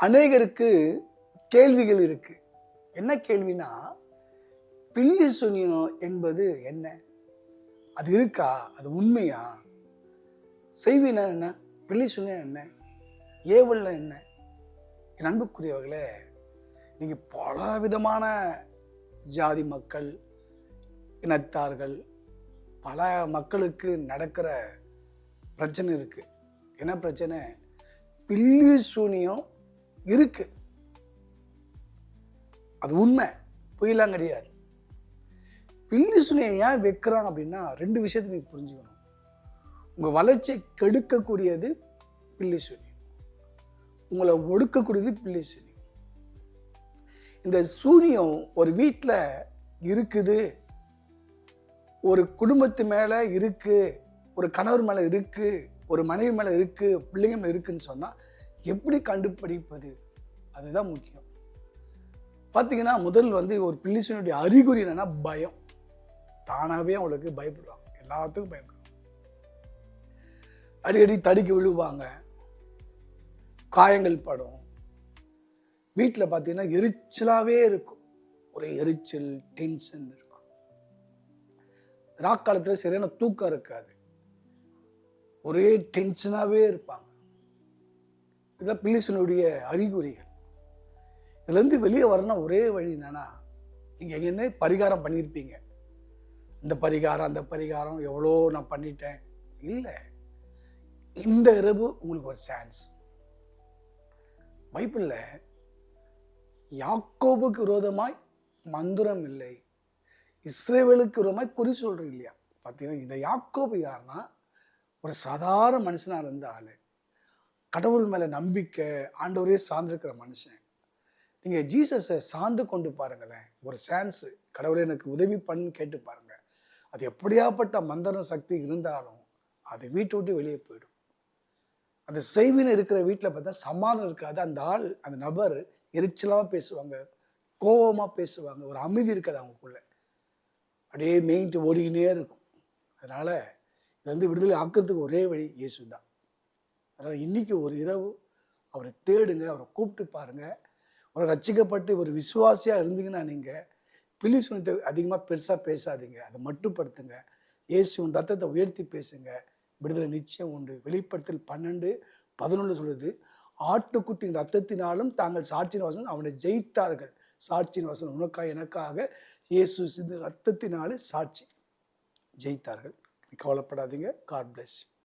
அநேகருக்கு கேள்விகள் இருக்கு. என்ன கேள்வினா, பில்லி சூனியம் என்பது என்ன? அது இருக்கா? அது உண்மையா? செய்வினா என்ன? பில்லி சூனியம் என்ன? ஏவல்னா என்ன? என் அன்புக்குரியவர்களே, நீங்க பலவிதமான ஜாதி மக்கள், இனத்தார்கள், பல மக்களுக்கு நடக்கிற பிரச்சனை இருக்கு. என்ன பிரச்சனை? பில்லி சூனியம் இருக்கு. அது உண்மை, பொய்யெல்லாம் கிடையாது. பில்லி சூனியம் ஏன் வைக்கிறாங்க அப்படின்னா, 2 விஷயத்தை நீங்க புரிஞ்சுக்கணும். உங்க வளர்ச்சியை கெடுக்கக்கூடியது பில்லி சூனியம், உங்களை ஒடுக்கக்கூடியது பில்லி சூனியம். இந்த சூனியம் ஒரு வீட்டில் இருக்குது, ஒரு குடும்பத்து மேல இருக்கு, ஒரு கணவர் மேல இருக்கு, ஒரு மனைவி மேல இருக்கு, பிள்ளைங்க மேல இருக்குன்னு சொன்னா எப்படி கண்டுபிடிப்பது? அதுதான் முக்கியம். பார்த்தீங்கன்னா, முதல் ஒரு பில்லி சூனியுடைய அறிகுறி என்னன்னா பயம். தானாகவே அவங்களுக்கு பயப்படுவாங்க, எல்லாத்துக்கும் பயப்படுவாங்க. அடிக்கடி தடுக்கி விழுவாங்க, காயங்கள் படும். வீட்டில் பார்த்தீங்கன்னா எரிச்சலாகவே இருக்கும், ஒரே எரிச்சல், டென்ஷன் இருக்கும். ராக்காலத்தில் சரியான தூக்கம் இருக்காது, ஒரே டென்ஷனாகவே இருப்பாங்க. இதுதான் பில்லி சூனியுடைய அறிகுறிகள். இதுலேருந்து வெளியே வரணும் ஒரே வழி என்னன்னா, நீங்கள் எங்கேருந்தே பரிகாரம் பண்ணியிருப்பீங்க. இந்த பரிகாரம் அந்த பரிகாரம் எவ்வளோ நான் பண்ணிட்டேன். இல்லை, இந்த இரவு உங்களுக்கு ஒரு சான்ஸ். பைபிளில் யாக்கோபுக்கு விரோதமாய் மந்திரம் இல்லை, இஸ்ரவேலுக்கு விரோதமாய் குறி சொல்றீங்க இல்லையா? பார்த்தீங்கன்னா, இந்த யாக்கோபு யாருன்னா ஒரு சாதாரண மனுஷனாக இருந்த ஆள், கடவுள் மேலே நம்பிக்கை, ஆண்டவரே சார்ந்திருக்கிற மனுஷன். நீங்கள் ஜீசஸை சார்ந்து கொண்டு பாருங்களேன், ஒரு சான்ஸு, கடவுளை எனக்கு உதவி பண்ணு கேட்டு பாருங்க. அது எப்படியாப்பட்ட மந்திர சக்தி இருந்தாலும் அது வீட்டை விட்டு வெளியே போயிடும். அந்த செய்வினை இருக்கிற வீட்டில் பார்த்தா சமாதானம் இருக்காது. அந்த ஆள், அந்த நபர் எரிச்சலாக பேசுவாங்க, கோபமாக பேசுவாங்க, ஒரு அமைதி இருக்காது அவங்களுக்குள்ள, அப்படியே மெயின்ட்டு ஓடிக்கினே இருக்கும். அதனால் இது விடுதலை ஆக்கிறதுக்கு ஒரே வழி இயேசு தான். அதனால் இன்றைக்கி ஒரு இரவு அவரை தேடுங்க, அவரை கூப்பிட்டு பாருங்கள். அவரை ரட்சிக்கப்பட்டு ஒரு விசுவாசியாக இருந்தீங்கன்னா நீங்கள் பில்லி சூனியத்தை அதிகமாக பெருசாக பேசாதீங்க, அதை மட்டுப்படுத்துங்க. இயேசுவின் ரத்தத்தை உயர்த்தி பேசுங்க, விடுதலை நிச்சயம் உண்டு. வெளிப்படுத்தல் 12:11 சொல்லுது, ஆட்டுக்குட்டியின் ரத்தத்தினாலும் தாங்கள் சாட்சியின் வசனம் அவனை ஜெயித்தார்கள். சாட்சியின் வசனம் உனக்காக எனக்காக இயேசு சிந்து ரத்தத்தினாலே சாட்சி ஜெயித்தார்கள். கவலைப்படாதீங்க. God plus.